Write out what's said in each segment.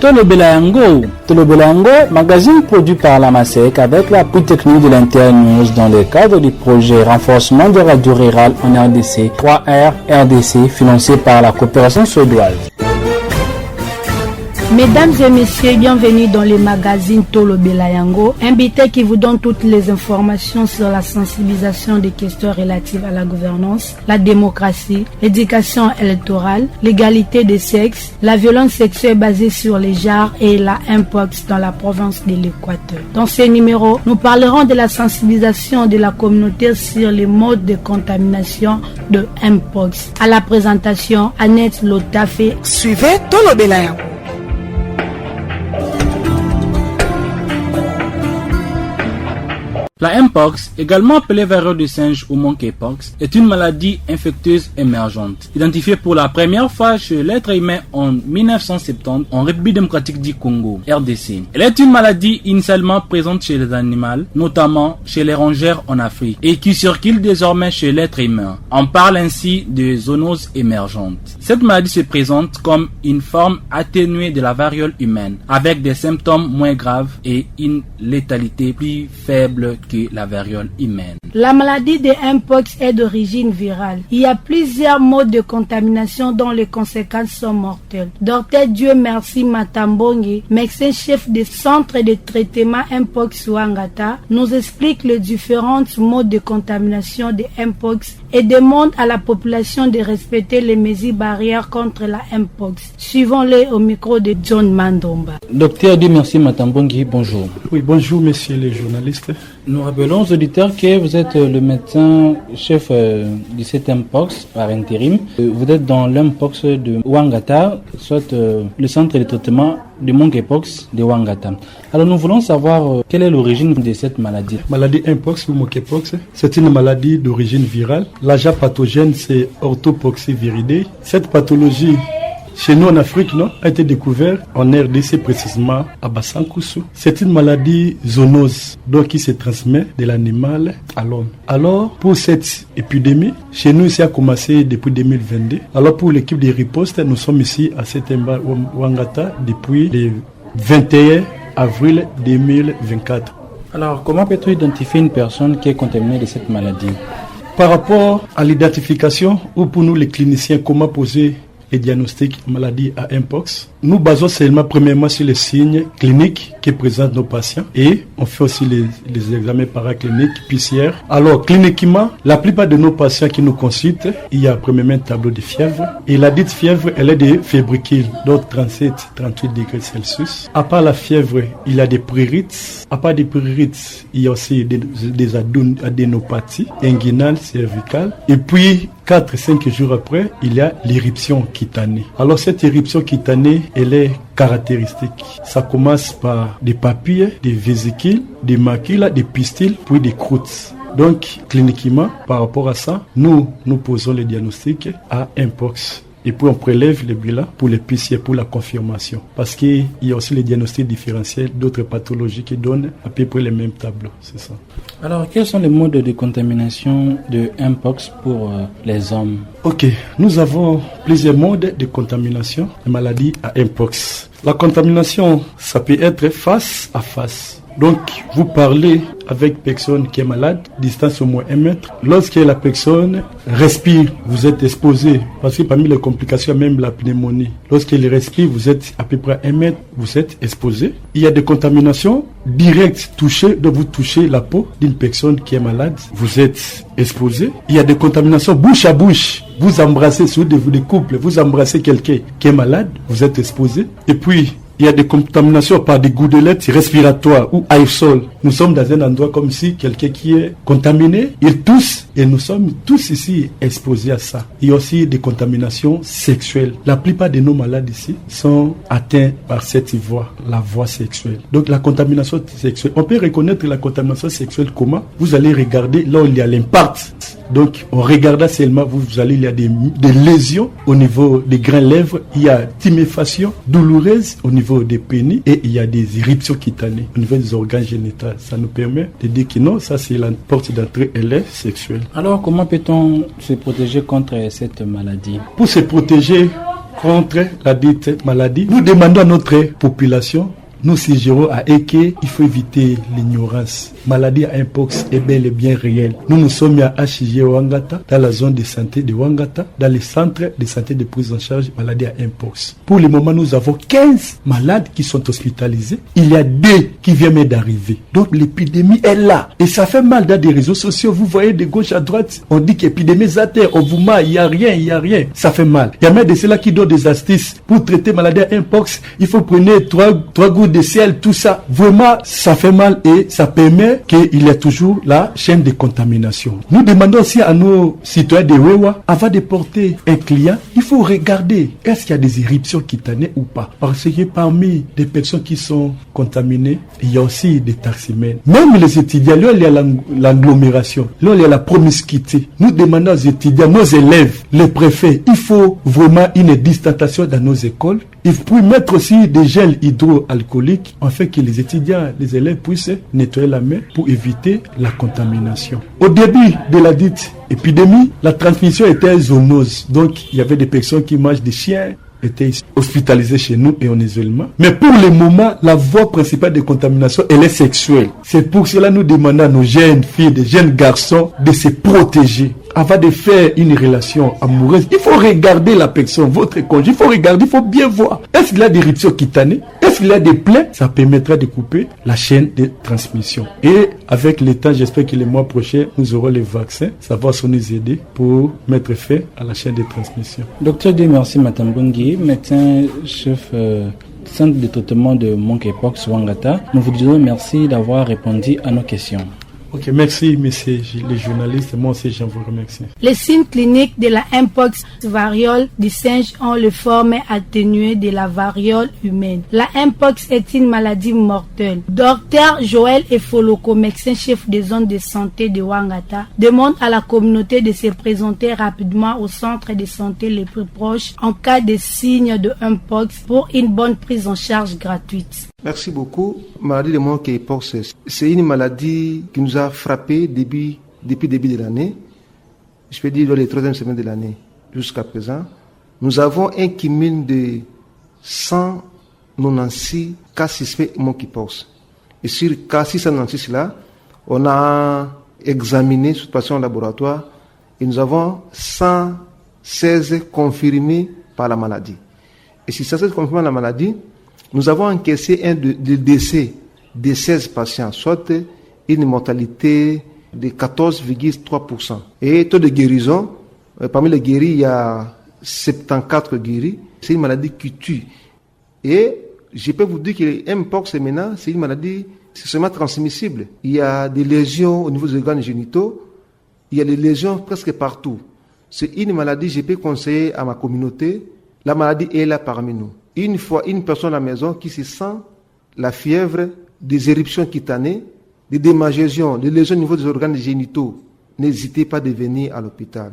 Tolo Belayango, magazine produit par la MASEC avec l'appui technique de l'Internews dans le cadre du projet renforcement de radio rurale en RDC 3R RDC financé par la coopération suédoise. Mesdames et messieurs, bienvenue dans le magazine Tolo Belayango, invité qui vous donne toutes les informations sur la sensibilisation des questions relatives à la gouvernance, la démocratie, l'éducation électorale, l'égalité des sexes, la violence sexuelle basée sur les genres et la Mpox dans la province de l'Équateur. Dans ce numéro, nous parlerons de la sensibilisation de la communauté sur les modes de contamination de Mpox. À la présentation, Annette Lotafé. Suivez Tolo Belayango. La Mpox, également appelée variole du singe ou monkeypox, est une maladie infectieuse émergente, identifiée pour la première fois chez l'être humain en 1970 en République démocratique du Congo, RDC. Elle est une maladie initialement présente chez les animaux, notamment chez les rongeurs en Afrique, et qui circule désormais chez l'être humain. On parle ainsi de zoonose émergente. Cette maladie se présente comme une forme atténuée de la variole humaine, avec des symptômes moins graves et une létalité plus faible que la variole humaine. La maladie de Mpox est d'origine virale. Il y a plusieurs modes de contamination dont les conséquences sont mortelles. Dr Dieu merci Matambongi, médecin-chef du centre de traitement Mpox Ouangata, nous explique les différents modes de contamination de Mpox et demande à la population de respecter les mesures barrières contre la Mpox. Suivons-les au micro de John Mandomba. Dr Dieu merci Matambongi, bonjour. Oui, bonjour messieurs les journalistes. Nous rappelons aux auditeurs que vous êtes le médecin-chef du 7e Mpox par intérim. Vous êtes dans l'Mpox de Ouangata, soit le centre de traitement de monkeypox de Ouangata. Alors nous voulons savoir quelle est l'origine de cette maladie. Maladie Mpox ou monkeypox, c'est une maladie d'origine virale. L'agent pathogène, c'est Orthopoxviridae. Cette pathologie, chez nous en Afrique, a été découvert en RDC, précisément à Bassankoussou. C'est une maladie zoonose, donc qui se transmet de l'animal à l'homme. Alors, pour cette épidémie, chez nous, ça a commencé depuis 2022. Alors, pour l'équipe de riposte, nous sommes ici à Setemba Ouangata depuis le 21 avril 2024. Alors, comment peut-on identifier une personne qui est contaminée de cette maladie? Par rapport à l'identification, ou pour nous les cliniciens, comment poser et diagnostic maladie à Mpox, nous basons seulement premièrement sur les signes cliniques que présentent nos patients et on fait aussi les examens paracliniques, PCR. Alors cliniquement, la plupart de nos patients qui nous consultent, il y a premièrement un tableau de fièvre et la dite fièvre, elle est de fébriquyle, donc 37-38 degrés Celsius. À part la fièvre, il y a des prurites. À part des prurites, il y a aussi des adénopathies inguinales, cervicales. Et puis 4-5 jours après, il y a l'éruption cutanée. Alors cette éruption cutanée, elle est caractéristique. Ça commence par des papilles, des vésicules, des macules, des pistules, puis des croûtes. Donc, cliniquement, par rapport à ça, nous posons le diagnostic à Mpox. Et puis on prélève le bilan pour les PCR, pour la confirmation. Parce qu'il y a aussi les diagnostics différentiels d'autres pathologies qui donnent à peu près les mêmes tableaux. C'est ça. Alors, quels sont les modes de contamination de Mpox pour les hommes? Ok, nous avons plusieurs modes de contamination de maladies à Mpox. La contamination, ça peut être face à face. Donc, vous parlez avec personne qui est malade, distance au moins 1 mètre. Lorsque la personne respire, vous êtes exposé. Parce que parmi les complications, même la pneumonie. Lorsqu'elle respire, vous êtes à peu près 1 mètre, vous êtes exposé. Il y a des contaminations directes touchées, donc vous touchez la peau d'une personne qui est malade, vous êtes exposé. Il y a des contaminations bouche à bouche. Vous embrassez, sur des couples, vous embrassez quelqu'un qui est malade, vous êtes exposé. Et puis, il y a des contaminations par des gouttelettes respiratoires ou aérosols. Nous sommes dans un endroit comme si quelqu'un qui est contaminé, il tousse et nous sommes tous ici exposés à ça. Il y a aussi des contaminations sexuelles. La plupart de nos malades ici sont atteints par cette voie, la voie sexuelle. Donc la contamination sexuelle, on peut reconnaître la contamination sexuelle comment? Vous allez regarder là où il y a l'impact. Donc en regardant seulement, vous allez, il y a des lésions au niveau des grains lèvres, il y a tuméfaction douloureuse au niveau des pénis et il y a des éruptions cutanées au niveau des organes génitaux. Ça nous permet de dire que non, ça c'est la porte d'entrée, elle est sexuelle. Alors comment peut-on se protéger contre cette maladie? Pour se protéger contre la dite maladie. Nous demandons à notre population, nous suggérons à Eke, il faut éviter l'ignorance. Maladie à mpox est bel et bien réelle. Nous sommes à HIG Ouangata, dans la zone de santé de Ouangata, dans les centres de santé de prise en charge maladie à mpox. Pour le moment, nous avons 15 malades qui sont hospitalisés. Il y a 2 qui viennent d'arriver. Donc l'épidémie est là. Et ça fait mal dans des réseaux sociaux. Vous voyez de gauche à droite, on dit qu'épidémie est à terre, on vous ment, il n'y a rien. Ça fait mal. Il y a même de ceux-là qui donnent des astuces pour traiter maladie à mpox. Il faut prendre 3 gouttes de sel, tout ça. Vraiment, ça fait mal et ça permet qu'il y a toujours la chaîne de contamination. Nous demandons aussi à nos citoyens de Wewa, avant de porter un client, il faut regarder est-ce qu'il y a des éruptions cutanées ou pas. Parce que parmi les personnes qui sont contaminées, il y a aussi des taximènes. Même les étudiants, là, il y a l'agglomération, là, il y a la promiscuité. Nous demandons aux étudiants, nos élèves, les préfets, il faut vraiment une distanciation dans nos écoles. Il faut mettre aussi des gels hydroalcooliques afin que les étudiants, les élèves puissent nettoyer la main pour éviter la contamination. Au début de la dite épidémie, la transmission était zoonose. Donc, il y avait des personnes qui mangent des chiens, étaient hospitalisées chez nous et en isolement. Mais pour le moment, la voie principale de contamination, elle est sexuelle. C'est pour cela que nous demandons à nos jeunes filles, des jeunes garçons de se protéger. Avant de faire une relation amoureuse, il faut regarder la personne, votre conjoint, il faut regarder, il faut bien voir. Est-ce qu'il y a des ruptures cutanées? Est-ce qu'il y a des plaies? Ça permettra de couper la chaîne de transmission. Et avec le temps, j'espère que le mois prochain, nous aurons les vaccins. Ça va nous aider pour mettre fin à la chaîne de transmission. Docteur D. Merci Matambungi, médecin chef centre de traitement de monkeypox Ouangata. Nous vous disons merci d'avoir répondu à nos questions. Ok, merci, messieurs les journalistes. Moi aussi, je vous remercie. Les signes cliniques de la mpox variole du singe ont le forme atténuée de la variole humaine. La mpox est une maladie mortelle. Docteur Joël Efoloko, médecin chef des zones de santé de Ouangata, demande à la communauté de se présenter rapidement au centre de santé les plus proches en cas de signes de mpox pour une bonne prise en charge gratuite. Merci beaucoup. Maladie de monkeypox, c'est une maladie qui nous a frappé depuis le début de l'année. Je peux dire dans les 3e semaines de l'année jusqu'à présent. Nous avons un cumul de 196 cas suspects monkeypox. Et sur cas 696 là, on a examiné cette patient en laboratoire et nous avons 116 confirmés par la maladie. Et si 116 confirmés par la maladie, nous avons encaissé un décès de 16 patients, soit une mortalité de 14,3%. Et taux de guérison, parmi les guéris, il y a 74 guéris. C'est une maladie qui tue. Et je peux vous dire que l'Mpox maintenant, c'est une maladie seulement transmissible. Il y a des lésions au niveau des organes génitaux, il y a des lésions presque partout. C'est une maladie, je peux conseiller à ma communauté, la maladie est là parmi nous. Une fois, une personne à la maison qui se sent la fièvre, des éruptions cutanées, des démangeaisons, des lésions au niveau des organes génitaux, n'hésitez pas à venir à l'hôpital.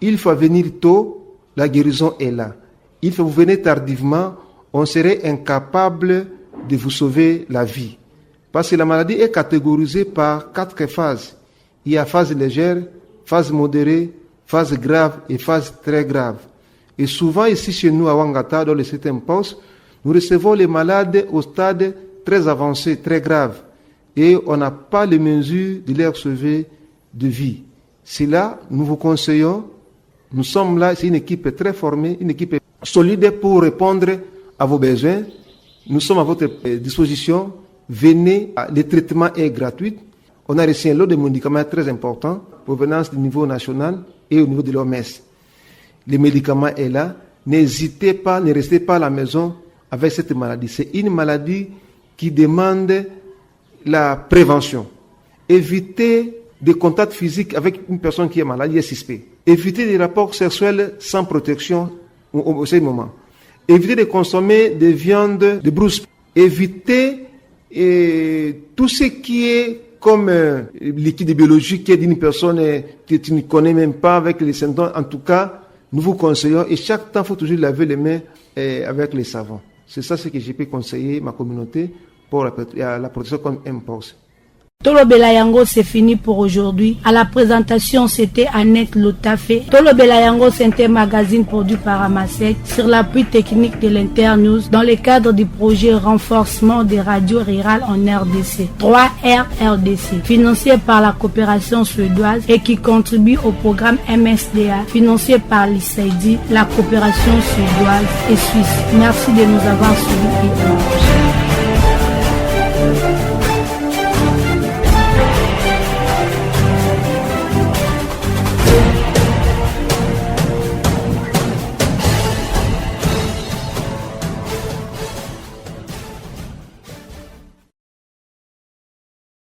Il faut venir tôt, la guérison est là. Il faut venir tardivement, on serait incapable de vous sauver la vie. Parce que la maladie est catégorisée par 4 phases. Il y a phase légère, phase modérée, phase grave et phase très grave. Et souvent ici chez nous à Ouangata, dans le système poste, nous recevons les malades au stade très avancé, très grave. Et on n'a pas les mesures de leur sauver de vie. C'est là, nous vous conseillons, nous sommes là, c'est une équipe très formée, une équipe solide pour répondre à vos besoins. Nous sommes à votre disposition. Venez, le traitement est gratuit. On a reçu un lot de médicaments très important, provenance du niveau national et au niveau de l'OMS. Le médicament est là. N'hésitez pas, ne restez pas à la maison avec cette maladie. C'est une maladie qui demande la prévention. Évitez des contacts physiques avec une personne qui est malade, qui est suspect. Évitez des rapports sexuels sans protection au ce moment. Évitez de consommer des viandes de brousse. Évitez tout ce qui est comme liquide biologique qui est d'une personne que tu ne connais même pas avec les symptômes. En tout cas, nous vous conseillons, et chaque temps, il faut toujours laver les mains avec les savons. C'est ça ce que je peux conseiller ma communauté pour la protection comme Mpox. Tolo Belayango, c'est fini pour aujourd'hui. À la présentation, c'était Annette Lotafé. Tolo Belayango, c'est un magazine produit par Amasec sur l'appui technique de l'Internews dans le cadre du projet renforcement des radios rurales en RDC. 3R RDC, financé par la coopération suédoise et qui contribue au programme MSDA, financé par l'ICID, la coopération suédoise et suisse. Merci de nous avoir suivis.